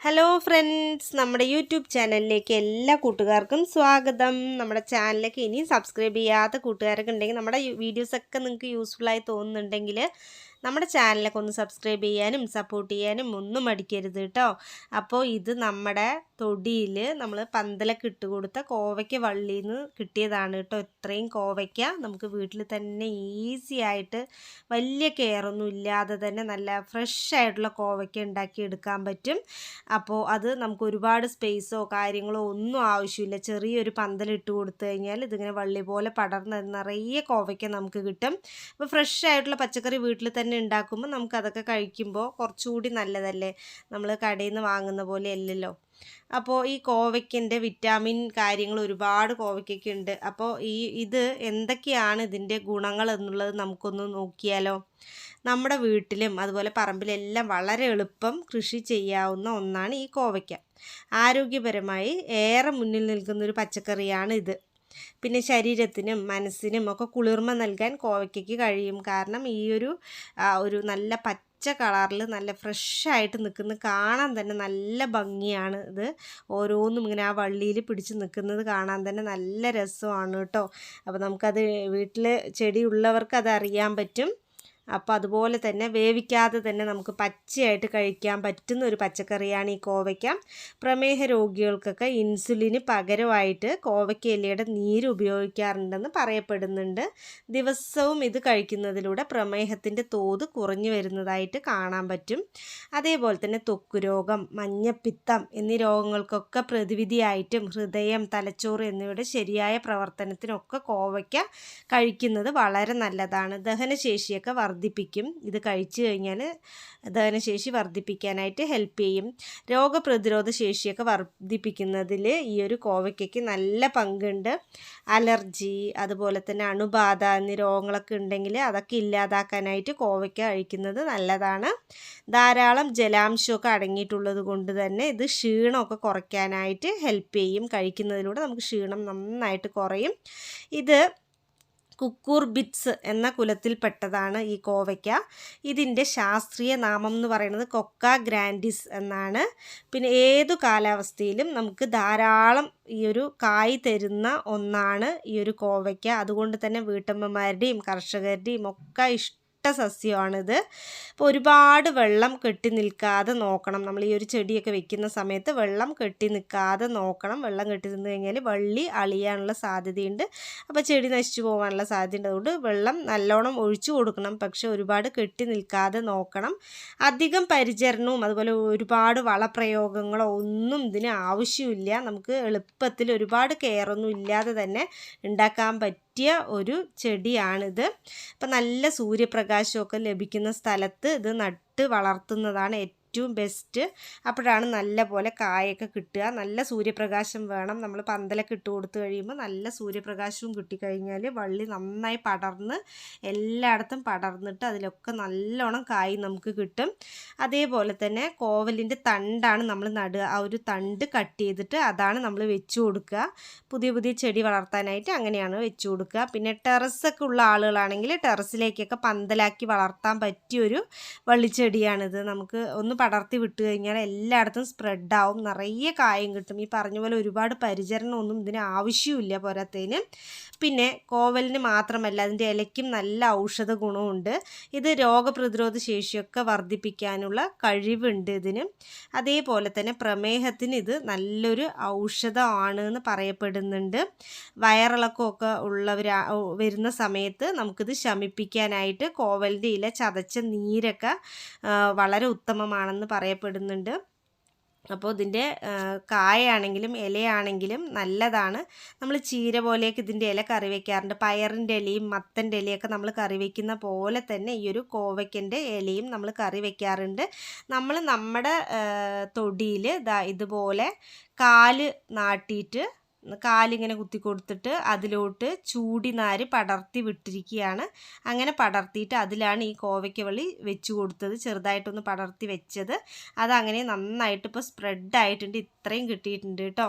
Hello friends, നമ്മുടെ YouTube ചാനലിലേക്ക് എല്ലാ കൂട്ടുകാർക്കും സ്വാഗതം. നമ്മുടെ ചാനലിലേക്ക് ഇനിയും സബ്സ്ക്രൈബ് ചെയ്യാത്ത കൂട്ടുകാരൊക്കെ ഉണ്ടെങ്കിൽ നമ്മുടെ വീഡിയോസൊക്കെ നിങ്ങൾക്ക് യൂസ്ഫുള്ളായി തോന്നുന്നുണ്ടെങ്കിൽ നമ്മുടെ ചാനലൊക്കെ ഒന്ന് സബ്സ്ക്രൈബ് ചെയ്യാനും സപ്പോർട്ട് ചെയ്യാനും ഒന്നും മടിക്കരുത് കേട്ടോ. അപ്പോൾ ഇത് നമ്മുടെ തൊടിയിൽ നമ്മൾ പന്തലൊക്കെ ഇട്ട് കൊടുത്ത കോവയ്ക്ക വള്ളിയിൽ നിന്ന് കിട്ടിയതാണ് കേട്ടോ. ഇത്രയും കോവയ്ക്ക നമുക്ക് വീട്ടിൽ തന്നെ ഈസി ആയിട്ട് വലിയ കെയറൊന്നും ഇല്ലാതെ തന്നെ നല്ല ഫ്രഷ് ആയിട്ടുള്ള കോവയ്ക്ക ഉണ്ടാക്കിയെടുക്കാൻ പറ്റും. അപ്പോൾ അത് നമുക്ക് ഒരുപാട് സ്പേസോ കാര്യങ്ങളോ ഒന്നും ആവശ്യമില്ല. ചെറിയൊരു പന്തലിട്ട് കൊടുത്തു കഴിഞ്ഞാൽ ഇതിങ്ങനെ വള്ളി പോലെ പടർന്ന് നിറയെ കോവയ്ക്ക നമുക്ക് കിട്ടും. അപ്പോൾ ഫ്രഷ് ആയിട്ടുള്ള പച്ചക്കറി വീട്ടിൽ തന്നെ ഉണ്ടാക്കുമ്പോൾ നമുക്കതൊക്കെ കഴിക്കുമ്പോൾ കുറച്ചുകൂടി നല്ലതല്ലേ, നമ്മൾ കടയിൽ നിന്ന് വാങ്ങുന്ന പോലെ അല്ലല്ലോ. അപ്പോൾ ഈ കോവയ്ക്കൻ്റെ വിറ്റാമിൻ കാര്യങ്ങൾ ഒരുപാട് കോവയ്ക്കൊക്കെ ഉണ്ട്. അപ്പോൾ ഇത് എന്തൊക്കെയാണ് ഇതിൻ്റെ ഗുണങ്ങൾ എന്നുള്ളത് നമുക്കൊന്ന് നോക്കിയാലോ. നമ്മുടെ വീട്ടിലും അതുപോലെ പറമ്പിലെല്ലാം വളരെ എളുപ്പം കൃഷി ചെയ്യാവുന്ന ഒന്നാണ് ഈ കോവയ്ക്ക. ആരോഗ്യപരമായി ഏറെ മുന്നിൽ നിൽക്കുന്നൊരു പച്ചക്കറിയാണ് ഇത്. പിന്നെ ശരീരത്തിനും മനസ്സിനും ഒക്കെ കുളിർമ നൽകാൻ കോവയ്ക്കയ്ക്ക് കഴിയും. കാരണം ഒരു നല്ല പച്ച കളറിൽ നല്ല ഫ്രഷായിട്ട് നിൽക്കുന്നത് കാണാൻ തന്നെ നല്ല ഭംഗിയാണ്. ഇത് ഓരോന്നും ഇങ്ങനെ ആ വള്ളിയിൽ പിടിച്ച് നിൽക്കുന്നത് കാണാൻ തന്നെ നല്ല രസമാണ് കേട്ടോ. അപ്പോൾ നമുക്കത് വീട്ടിൽ ചെടി ഉള്ളവർക്ക് അത് അറിയാൻ പറ്റും. അപ്പോൾ അതുപോലെ തന്നെ വേവിക്കാതെ തന്നെ നമുക്ക് പച്ചയായിട്ട് കഴിക്കാൻ പറ്റുന്ന ഒരു പച്ചക്കറിയാണ് ഈ കോവയ്ക്ക. പ്രമേഹ രോഗികൾക്കൊക്കെ ഇൻസുലിന് പകരമായിട്ട് കോവയ്ക്ക ഇലയുടെ നീര് ഉപയോഗിക്കാറുണ്ടെന്ന് പറയപ്പെടുന്നുണ്ട്. ദിവസവും ഇത് കഴിക്കുന്നതിലൂടെ പ്രമേഹത്തിൻ്റെ തോത് കുറഞ്ഞു വരുന്നതായിട്ട് കാണാൻ പറ്റും. അതേപോലെ തന്നെ ത്വക്ക് രോഗം, മഞ്ഞപ്പിത്തം എന്നീ രോഗങ്ങൾക്കൊക്കെ പ്രതിവിധിയായിട്ടും ഹൃദയം, തലച്ചോറ് എന്നിവയുടെ ശരിയായ പ്രവർത്തനത്തിനൊക്കെ കോവയ്ക്ക കഴിക്കുന്നത് വളരെ നല്ലതാണ്. ദഹനശേഷിയൊക്കെ വർദ്ധിപ്പിക്കും. ഇത് കഴിച്ചു കഴിഞ്ഞാൽ ദഹനശേഷി വർദ്ധിപ്പിക്കാനായിട്ട് ഹെൽപ്പ് ചെയ്യും. രോഗപ്രതിരോധ ശേഷിയൊക്കെ വർദ്ധിപ്പിക്കുന്നതിൽ ഈ ഒരു കോവയ്ക്കയ്ക്ക് നല്ല പങ്കുണ്ട്. അലർജി അതുപോലെ തന്നെ അണുബാധ എന്നീ രോഗങ്ങളൊക്കെ ഉണ്ടെങ്കിൽ അതൊക്കെ ഇല്ലാതാക്കാനായിട്ട് കോവയ്ക്ക കഴിക്കുന്നത് നല്ലതാണ്. ധാരാളം ജലാംശമൊക്കെ അടങ്ങിയിട്ടുള്ളത് കൊണ്ട് തന്നെ ഇത് ക്ഷീണമൊക്കെ കുറയ്ക്കാനായിട്ട് ഹെൽപ്പ് ചെയ്യും. കഴിക്കുന്നതിലൂടെ നമുക്ക് ക്ഷീണം നന്നായിട്ട് കുറയും. ഇത് കുക്കൂർബിറ്റ്സ് എന്ന കുലത്തിൽപ്പെട്ടതാണ് ഈ കോവയ്ക്ക. ഇതിൻ്റെ ശാസ്ത്രീയ നാമം എന്ന് പറയുന്നത് കൊക്ക ഗ്രാൻഡിസ് എന്നാണ്. പിന്നെ ഏതു കാലാവസ്ഥയിലും നമുക്ക് ധാരാളം ഈ ഒരു കായ് തരുന്ന ഒന്നാണ് ഈ ഒരു കോവയ്ക്ക. അതുകൊണ്ട് തന്നെ വീട്ടമ്മമാരുടെയും കർഷകരുടെയും ഒക്കെ സസ്യമാണിത്. അപ്പോൾ ഒരുപാട് വെള്ളം കെട്ടി നിൽക്കാതെ നോക്കണം. നമ്മൾ ഈ ഒരു ചെടിയൊക്കെ വെക്കുന്ന സമയത്ത് വെള്ളം കെട്ടി നിൽക്കാതെ നോക്കണം. വെള്ളം കെട്ടി നിന്ന് കഴിഞ്ഞാൽ വള്ളി അളിയാനുള്ള സാധ്യതയുണ്ട്. അപ്പോൾ ചെടി നശിച്ചു പോകാനുള്ള സാധ്യതയുണ്ട്. അതുകൊണ്ട് വെള്ളം നല്ലോണം ഒഴിച്ചു കൊടുക്കണം. പക്ഷെ ഒരുപാട് കെട്ടി നിൽക്കാതെ നോക്കണം. അധികം പരിചരണവും അതുപോലെ ഒരുപാട് വളപ്രയോഗങ്ങളോ ഒന്നും ഇതിന് ആവശ്യമില്ല. നമുക്ക് എളുപ്പത്തിൽ ഒരുപാട് കെയറൊന്നും ഇല്ലാതെ തന്നെ ഉണ്ടാക്കാൻ പറ്റിയ ഒരു ചെടിയാണിത്. അപ്പം നല്ല സൂര്യപ്രകാശമൊക്കെ ലഭിക്കുന്ന സ്ഥലത്ത് ഇത് നട്ട് വളർത്തുന്നതാണ് ഏറ്റവും ബെസ്റ്റ്. അപ്പോഴാണ് നല്ല പോലെ കായൊക്കെ കിട്ടുക. നല്ല സൂര്യപ്രകാശം വേണം. നമ്മൾ പന്തലൊക്കെ ഇട്ട് കൊടുത്തു കഴിയുമ്പോൾ നല്ല സൂര്യപ്രകാശവും കിട്ടിക്കഴിഞ്ഞാൽ വള്ളി നന്നായി പടർന്ന് എല്ലായിടത്തും പടർന്നിട്ട് അതിലൊക്കെ നല്ലോണം കായ് നമുക്ക് കിട്ടും. അതേപോലെ തന്നെ കോവലിൻ്റെ തണ്ടാണ് നമ്മൾ നടുക. ആ ഒരു തണ്ട് കട്ട് ചെയ്തിട്ട് അതാണ് നമ്മൾ വെച്ച് കൊടുക്കുക. പുതിയ ചെടി വളർത്താനായിട്ട് അങ്ങനെയാണ് വെച്ച് കൊടുക്കുക. പിന്നെ ടെറസൊക്കെ ഉള്ള ആളുകളാണെങ്കിൽ ടെറസിലേക്കൊക്കെ പന്തലാക്കി വളർത്താൻ പറ്റിയൊരു വള്ളിച്ചെടിയാണിത്. നമുക്ക് ഒന്ന് പടർത്തി വിട്ട് കഴിഞ്ഞാൽ എല്ലായിടത്തും സ്പ്രെഡാവും, നിറയെ കായും കിട്ടും. ഈ പറഞ്ഞ പോലെ ഒരുപാട് പരിചരണമൊന്നും ഇതിന് ആവശ്യമില്ല പോരാത്തതിന്. പിന്നെ കോവലിന് മാത്രമല്ല അതിൻ്റെ ഇലയ്ക്കും നല്ല ഔഷധ ഗുണമുണ്ട്. ഇത് രോഗപ്രതിരോധ ശേഷിയൊക്കെ വർദ്ധിപ്പിക്കാനുള്ള കഴിവുണ്ട് ഇതിന്. അതേപോലെ തന്നെ പ്രമേഹത്തിന് ഇത് നല്ലൊരു ഔഷധമാണ് എന്ന് പറയപ്പെടുന്നുണ്ട്. വയറിളക്കമൊക്കെ വരുന്ന സമയത്ത് നമുക്കിത് ശമിപ്പിക്കാനായിട്ട് കോവലിൻ്റെ ഇല ചതച്ച നീരൊക്കെ വളരെ ഉത്തമമാണെന്ന് പറയപ്പെടുന്നുണ്ട്. അപ്പോൾ ഇതിൻ്റെ കായാണെങ്കിലും ഇലയാണെങ്കിലും നല്ലതാണ്. നമ്മൾ ചീര പോലെയൊക്കെ ഇതിൻ്റെ ഇല കറി വയ്ക്കാറുണ്ട്. പയറിൻ്റെ ഇലയും മത്തൻ്റെ ഇലയൊക്കെ നമ്മൾ കറി വയ്ക്കുന്ന പോലെ തന്നെ ഈ ഒരു കോവയ്ക്കൻ്റെ ഇലയും നമ്മൾ കറി വയ്ക്കാറുണ്ട്. നമ്മൾ നമ്മുടെ തൊടിയിൽ ഇതുപോലെ കാല് നാട്ടിയിട്ട് കാലിങ്ങനെ കുത്തി കൊടുത്തിട്ട് അതിലോട്ട് ചൂടിനാര് പടർത്തി വിട്ടിരിക്കുകയാണ്. അങ്ങനെ പടർത്തിയിട്ട് അതിലാണ് ഈ കോവയ്ക്ക വള്ളി വെച്ച് കൊടുത്തത്. ചെറുതായിട്ടൊന്ന് പടർത്തി വെച്ചത് അതങ്ങനെ നന്നായിട്ട് ഇപ്പോൾ സ്പ്രെഡായിട്ടുണ്ട്. ഇത്രയും കിട്ടിയിട്ടുണ്ട് കേട്ടോ.